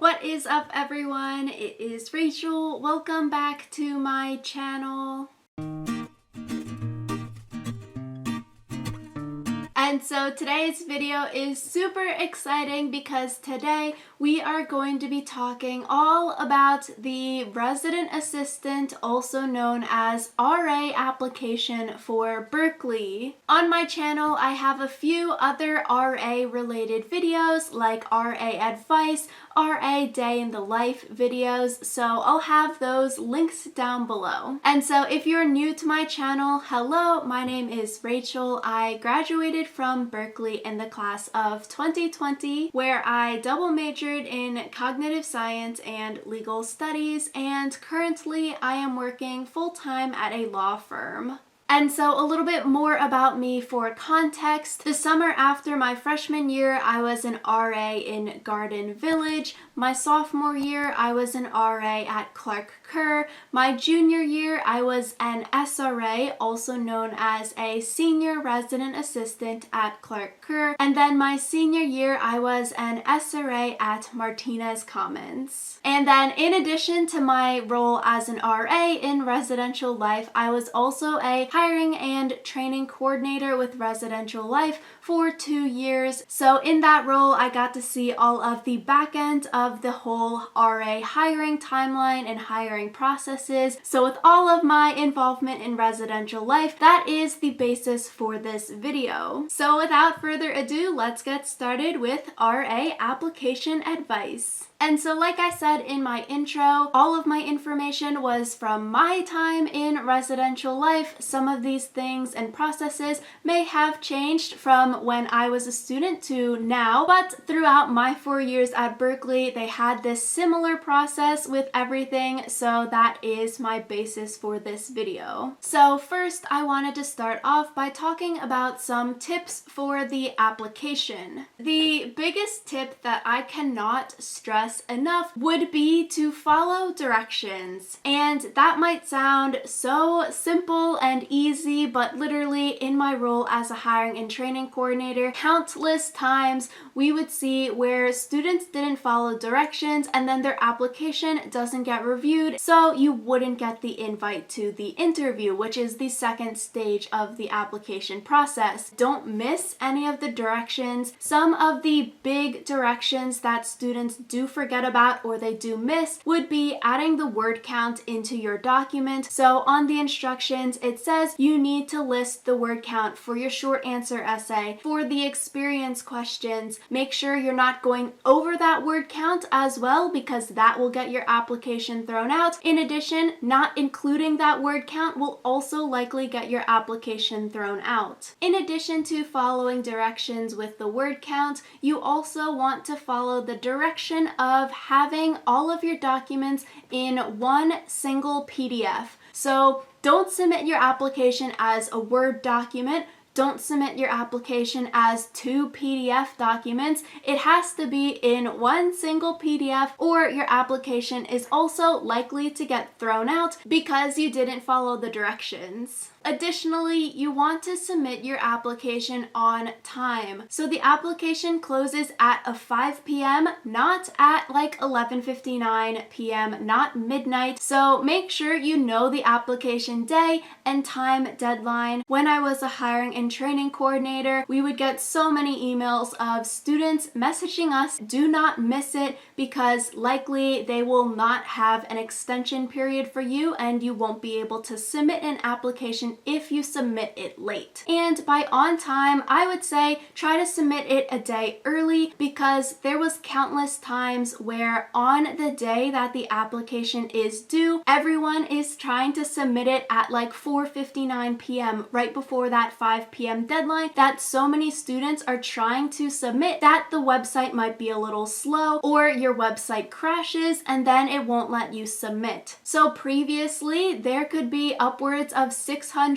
What is up, everyone? It is Rachel. Welcome back to my channel. And so today's video is super exciting because today we are going to be talking all about the resident assistant, also known as RA application for Berkeley. On my channel, I have a few other RA related videos like RA advice, RA day in the life videos, so I'll have those links down below. And so if you're new to my channel, hello, my name is Rachel. I graduated from Berkeley in the class of 2020, where I double majored in cognitive science and legal studies, and currently I am working full-time at a law firm. And so a little bit more about me for context. The summer after my freshman year, I was an RA in Garden Village. My sophomore year, I was an RA at Clark Kerr. My junior year, I was an SRA, also known as a senior resident assistant at Clark Kerr. And then my senior year, I was an SRA at Martinez Commons. And then in addition to my role as an RA in residential life, I was also a hiring and training coordinator with residential life for 2 years. So in that role, I got to see all of the back end of the whole RA hiring timeline and hiring processes. So with all of my involvement in residential life, that is the basis for this video. So without further ado, let's get started with RA application advice. And so like I said in my intro, all of my information was from my time in residential life. Some of these things and processes may have changed from when I was a student to now, but throughout my 4 years at Berkeley, they had this similar process with everything, so that is my basis for this video. So first, I wanted to start off by talking about some tips for the application. The biggest tip that I cannot stress enough would be to follow directions. And that might sound so simple and easy, but literally in my role as a hiring and training coordinator, countless times we would see where students didn't follow directions and then their application doesn't get reviewed, so you wouldn't get the invite to the interview, which is the second stage of the application process. Don't miss any of the directions. Some of the big directions that students do forget about or they do miss would be adding the word count into your document. So on the instructions, it says you need to list the word count for your short answer essay. For the experience questions, make sure you're not going over that word count as well, because that will get your application thrown out. In addition, not including that word count will also likely get your application thrown out. In addition to following directions with the word count, you also want to follow the direction of having all of your documents in one single PDF. So don't submit your application as a Word document. Don't submit your application as 2 PDF documents. It has to be in one single PDF, or your application is also likely to get thrown out because you didn't follow the directions. Additionally, you want to submit your application on time. So the application closes at 5 p.m., not at like 11:59 p.m., not midnight. So make sure you know the application day and time deadline. When I was a hiring and training coordinator, we would get so many emails of students messaging us, do not miss it, because likely they will not have an extension period for you and you won't be able to submit an application if you submit it late. And by on time, I would say try to submit it a day early, because there was countless times where on the day that the application is due, everyone is trying to submit it at like 4:59 p.m. right before that 5 p.m. deadline, that so many students are trying to submit that the website might be a little slow or your website crashes and then it won't let you submit. So previously, there could be upwards of 600,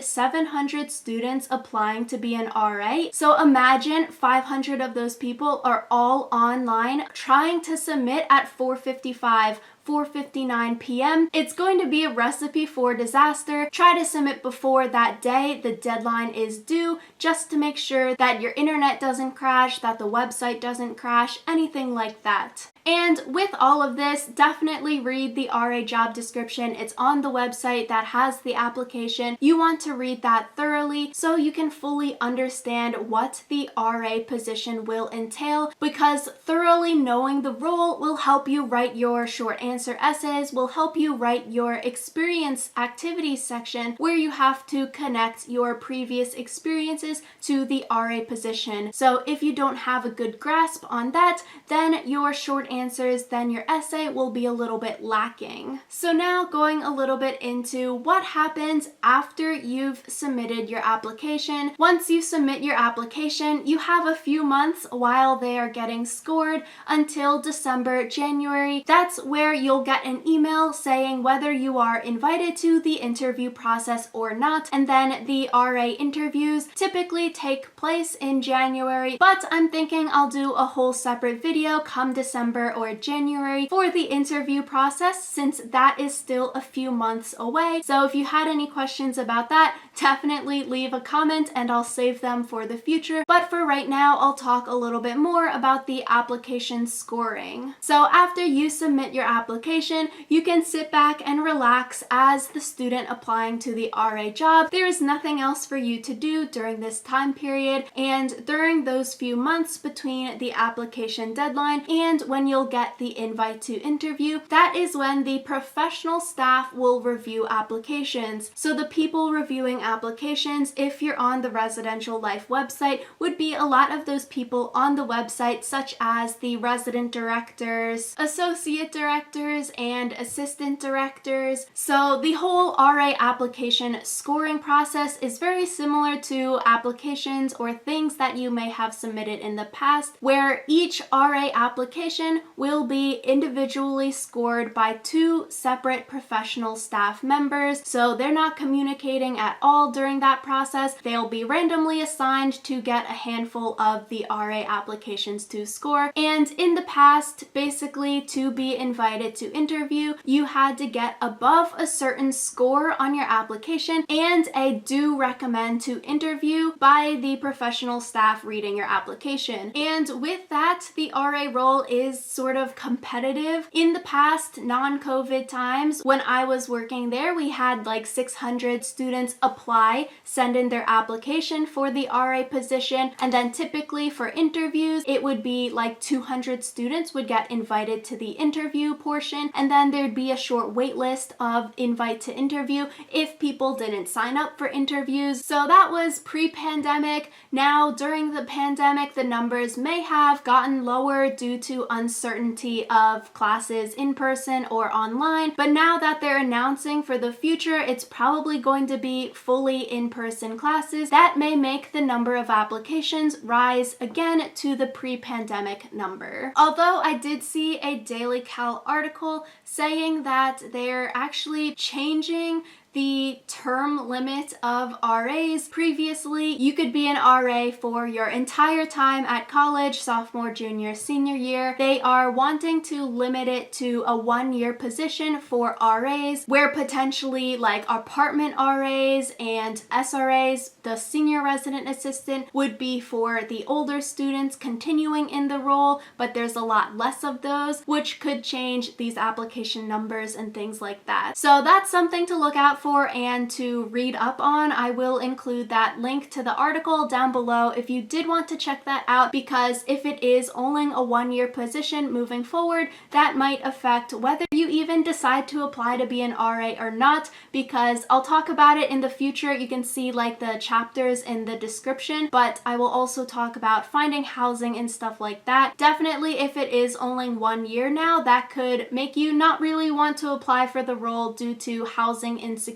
700 students applying to be an RA. So imagine 500 of those people are all online trying to submit at 4:55, 4:59 p.m. It's going to be a recipe for disaster. Try to submit before that day the deadline is due, just to make sure that your internet doesn't crash, that the website doesn't crash, anything like that. And with all of this, definitely read the RA job description. It's on the website that has the application. You want to read that thoroughly so you can fully understand what the RA position will entail, because thoroughly knowing the role will help you write your short answer essays, will help you write your experience activities section where you have to connect your previous experiences to the RA position. So if you don't have a good grasp on that, then your short answers, then your essay will be a little bit lacking. So now going a little bit into what happens after you've submitted your application. Once you submit your application, you have a few months while they are getting scored until December, January. That's where you'll get an email saying whether you are invited to the interview process or not. And then the RA interviews typically take place in January, but I'm thinking I'll do a whole separate video come December or January for the interview process, since that is still a few months away. So if you had any questions about that, definitely leave a comment and I'll save them for the future. But for right now, I'll talk a little bit more about the application scoring. So after you submit your application, you can sit back and relax as the student applying to the RA job. There is nothing else for you to do during this time period, and during those few months between the application deadline and when you'll get the invite to interview, that is when the professional staff will review applications. So the people reviewing applications, if you're on the Residential Life website, would be a lot of those people on the website, such as the resident directors, associate directors, and assistant directors. So the whole RA application scoring process is very similar to applications or things that you may have submitted in the past, where each RA application will be individually scored by two separate professional staff members. So they're not communicating at all during that process. They'll be randomly assigned to get a handful of the RA applications to score. And in the past, basically to be invited to interview, you had to get above a certain score on your application and a do recommend to interview by the professional staff reading your application. And with that, the RA role is sort of competitive. In the past, non-COVID times, when I was working there, we had like 600 students apply, send in their application for the RA position, and then typically for interviews, it would be like 200 students would get invited to the interview portion, and then there'd be a short wait list of invite to interview if people didn't sign up for interviews. So that was pre-pandemic. Now, during the pandemic, the numbers may have gotten lower due to uncertainty of classes in person or online, but now that they're announcing for the future, it's probably going to be fully in-person classes. That may make the number of applications rise again to the pre-pandemic number. Although I did see a Daily Cal article saying that they're actually changing the term limit of RAs. Previously, you could be an RA for your entire time at college, sophomore, junior, senior year. They are wanting to limit it to a 1-year position for RAs, where potentially like apartment RAs and SRAs, the senior resident assistant, would be for the older students continuing in the role, but there's a lot less of those, which could change these application numbers and things like that. So that's something to look out for and to read up on. I will include that link to the article down below if you did want to check that out, because if it is only a 1-year position moving forward, that might affect whether you even decide to apply to be an RA or not, because I'll talk about it in the future. You can see like the chapters in the description, but I will also talk about finding housing and stuff like that. Definitely, if it is only 1 year now, that could make you not really want to apply for the role due to housing insecurity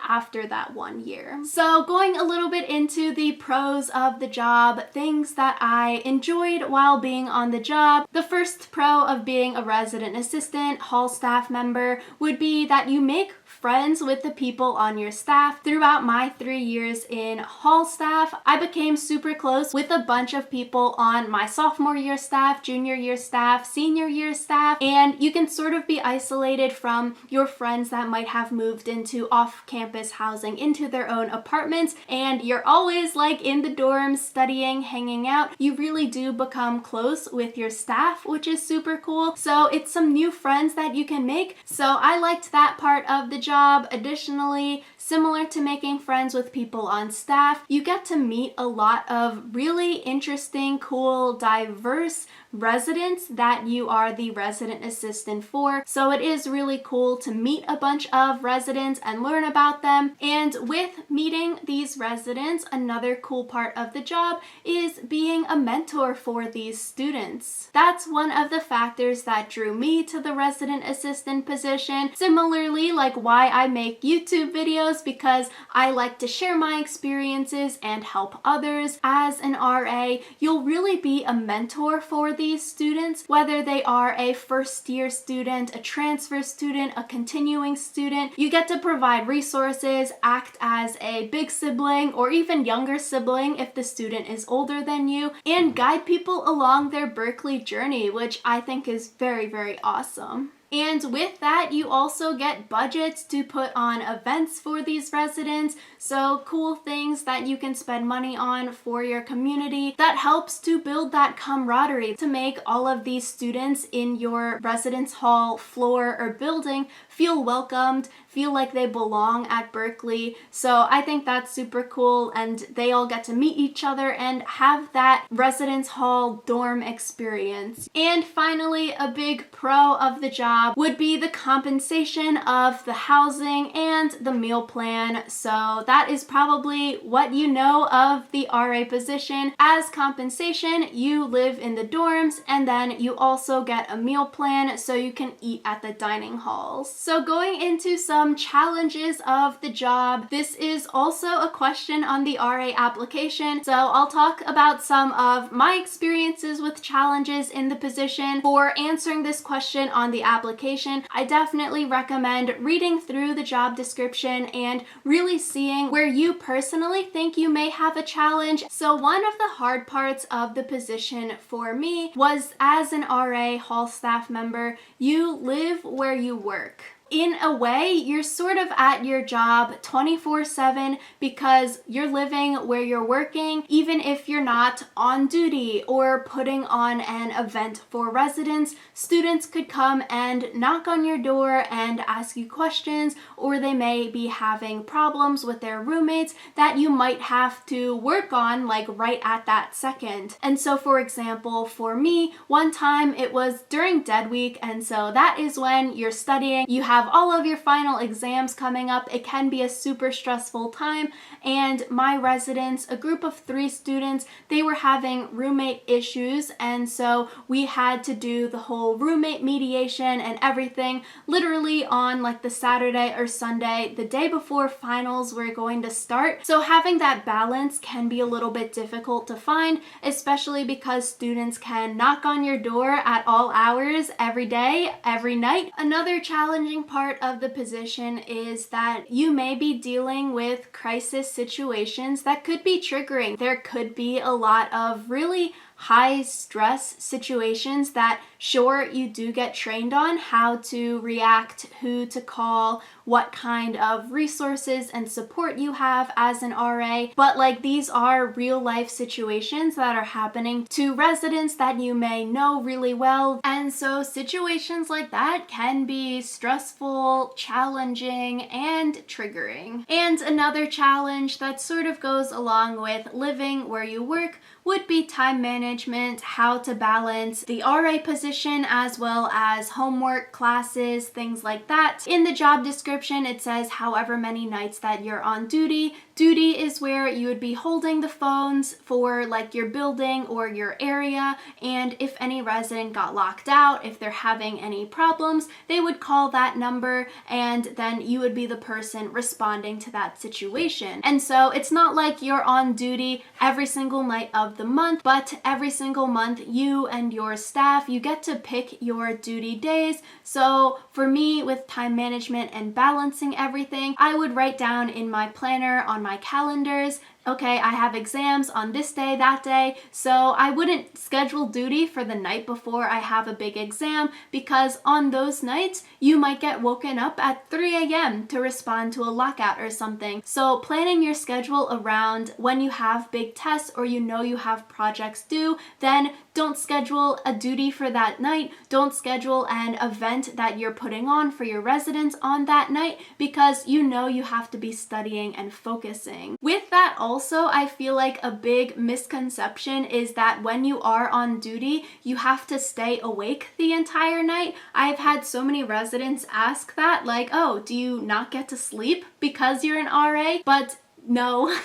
after that 1 year. So going a little bit into the pros of the job, things that I enjoyed while being on the job. The first pro of being a resident assistant, hall staff member, would be that you make friends with the people on your staff. Throughout my 3 years in hall staff, I became super close with a bunch of people on my sophomore year staff, junior year staff, senior year staff, and you can sort of be isolated from your friends that might have moved into off-campus housing into their own apartments, and you're always like in the dorms studying, hanging out. You really do become close with your staff, which is super cool. So it's some new friends that you can make. So I liked that part of the job. Additionally, similar to making friends with people on staff, you get to meet a lot of really interesting, cool, diverse residents that you are the resident assistant for. So it is really cool to meet a bunch of residents and learn about them. And with meeting these residents, another cool part of the job is being a mentor for these students. That's one of the factors that drew me to the resident assistant position. Similarly, like why I make YouTube videos, because I like to share my experiences and help others. As an RA, you'll really be a mentor for these students, whether they are a first-year student, a transfer student, a continuing student. You get to provide resources, act as a big sibling or even younger sibling if the student is older than you, and guide people along their Berkeley journey, which I think is very, very awesome. And with that, you also get budgets to put on events for these residents, so cool things that you can spend money on for your community that helps to build that camaraderie to make all of these students in your residence hall, floor, or building feel welcomed, feel like they belong at Berkeley. So I think that's super cool, and they all get to meet each other and have that residence hall dorm experience. And finally, a big pro of the job would be the compensation of the housing and the meal plan. So that is probably what you know of the RA position. As compensation, you live in the dorms, and then you also get a meal plan so you can eat at the dining halls. So going into some challenges of the job, this is also a question on the RA application. So I'll talk about some of my experiences with challenges in the position. For answering this question on the application, I definitely recommend reading through the job description and really seeing where you personally think you may have a challenge. So one of the hard parts of the position for me was, as an RA hall staff member, you live where you work. In a way, you're sort of at your job 24/7 because you're living where you're working, even if you're not on duty or putting on an event for residents. Students could come and knock on your door and ask you questions, or they may be having problems with their roommates that you might have to work on like right at that second. And so, for example, for me, one time it was during dead week, and so that is when you're studying, you have all of your final exams coming up. It can be a super stressful time, and my residents, a group of 3 students, they were having roommate issues, and so we had to do the whole roommate mediation and everything literally on like the Saturday or Sunday, the day before finals were going to start. So having that balance can be a little bit difficult to find, especially because students can knock on your door at all hours every day, every night. Another challenging part of the position is that you may be dealing with crisis situations that could be triggering. There could be a lot of really high stress situations that, sure, you do get trained on how to react, who to call, what kind of resources and support you have as an RA, but like these are real life situations that are happening to residents that you may know really well. And so situations like that can be stressful, challenging, and triggering. And another challenge that sort of goes along with living where you work would be time management, how to balance the RA position as well as homework, classes, things like that. In the job description, it says however many nights that you're on duty. Duty is where you would be holding the phones for like your building or your area, and if any resident got locked out, if they're having any problems, they would call that number, and then you would be the person responding to that situation. And so it's not like you're on duty every single night of the month, but every single month you and your staff, you get to pick your duty days. So for me, with time management and balancing everything, I would write down in my planner on my calendars okay, I have exams on this day, that day, so I wouldn't schedule duty for the night before I have a big exam, because on those nights, you might get woken up at 3 a.m. to respond to a lockout or something. So planning your schedule around when you have big tests or you know you have projects due, then don't schedule a duty for that night. Don't schedule an event that you're putting on for your residents on that night, because you know you have to be studying and focusing. With that also, I feel like a big misconception is that when you are on duty, you have to stay awake the entire night. I've had so many residents ask that, like, oh, do you not get to sleep because you're an RA? But no,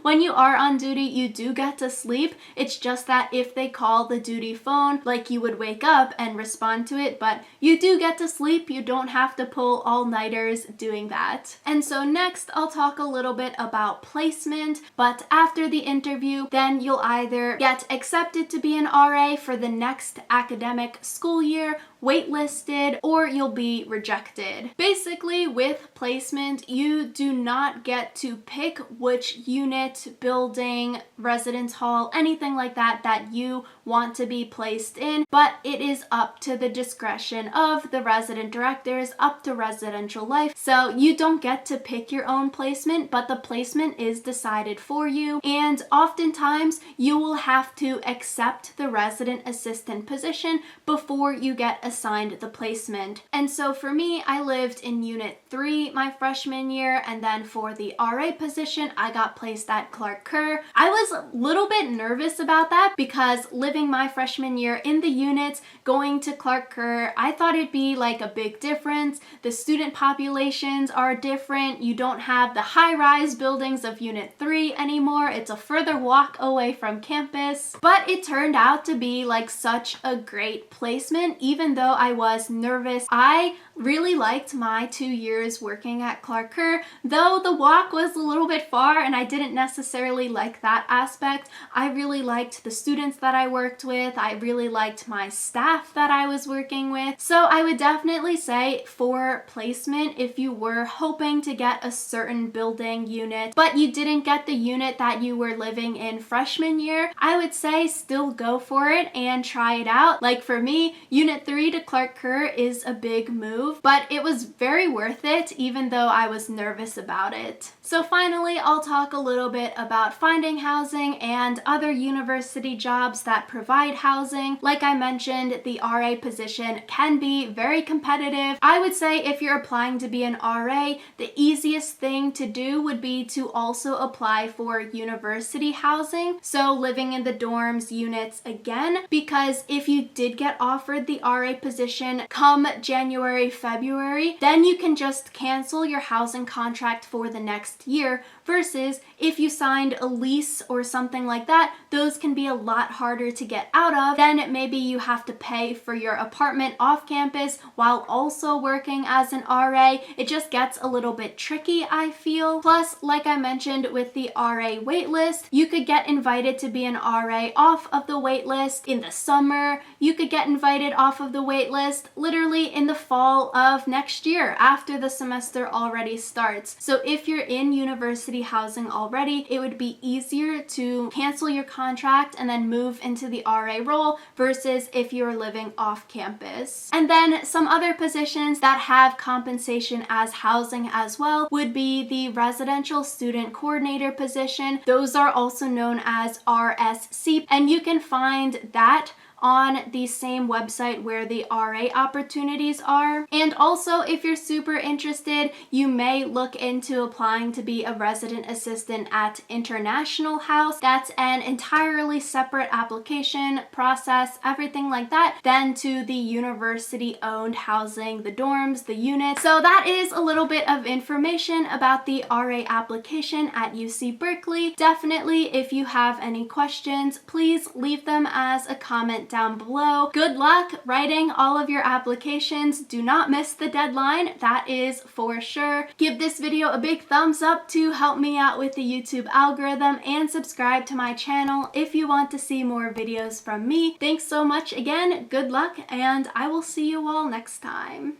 when you are on duty, you do get to sleep. It's just that if they call the duty phone, like, you would wake up and respond to it, but you do get to sleep. You don't have to pull all-nighters doing that. And so next, I'll talk a little bit about placement, but after the interview, then you'll either get accepted to be an RA for the next academic school year, waitlisted, or you'll be rejected. Basically, with placement, you do not get to pick which unit, building, residence hall, anything like that that you want to be placed in, but it is up to the discretion of the resident directors, up to Residential Life. So you don't get to pick your own placement, but the placement is decided for you, and oftentimes you will have to accept the resident assistant position before you get assigned the placement. And so for me, I lived in Unit 3 my freshman year, and then for the RA position, I got placed at Clark Kerr. I was a little bit nervous about that because living my freshman year in the units, going to Clark Kerr, I thought it'd be like a big difference. The student populations are different. You don't have the high-rise buildings of Unit 3 anymore. It's a further walk away from campus. But it turned out to be like such a great placement, even though I was nervous. I really liked my 2 years working at Clark Kerr, though the walk was a little bit far and I didn't necessarily like that aspect. I really liked the students that I worked with. I really liked my staff that I was working with. So I would definitely say for placement, if you were hoping to get a certain building unit, but you didn't get the unit that you were living in freshman year, I would say still go for it and try it out. Like for me, Unit 3 to Clark Kerr is a big move, but it was very worth it even though I was nervous about it. So finally, I'll talk a little bit about finding housing and other university jobs that provide housing. Like I mentioned, the RA position can be very competitive. I would say if you're applying to be an RA, the easiest thing to do would be to also apply for university housing. So living in the dorms units again, because if you did get offered the RA position come January, February, then you can just cancel your housing contract for the next year, versus if you signed a lease or something like that, those can be a lot harder to get out of. Then maybe you have to pay for your apartment off campus while also working as an RA. It just gets a little bit tricky, I feel. Plus, like I mentioned with the RA waitlist, you could get invited to be an RA off of the waitlist in the summer. You could get invited off of the waitlist literally in the fall of next year after the semester already starts. So if you're in university housing already, it would be easier to cancel your contract and then move into the RA role versus if you're living off campus. And then some other positions that have compensation as housing as well would be the residential student coordinator position. Those are also known as RSC, and you can find that on the same website where the RA opportunities are. And also, if you're super interested, you may look into applying to be a resident assistant at International House. That's an entirely separate application process, everything like that, than to the university-owned housing, the dorms, the units. So that is a little bit of information about the RA application at UC Berkeley. Definitely, if you have any questions, please leave them as a comment down below. Good luck writing all of your applications. Do not miss the deadline, that is for sure. Give this video a big thumbs up to help me out with the YouTube algorithm, and subscribe to my channel if you want to see more videos from me. Thanks so much again, good luck, and I will see you all next time.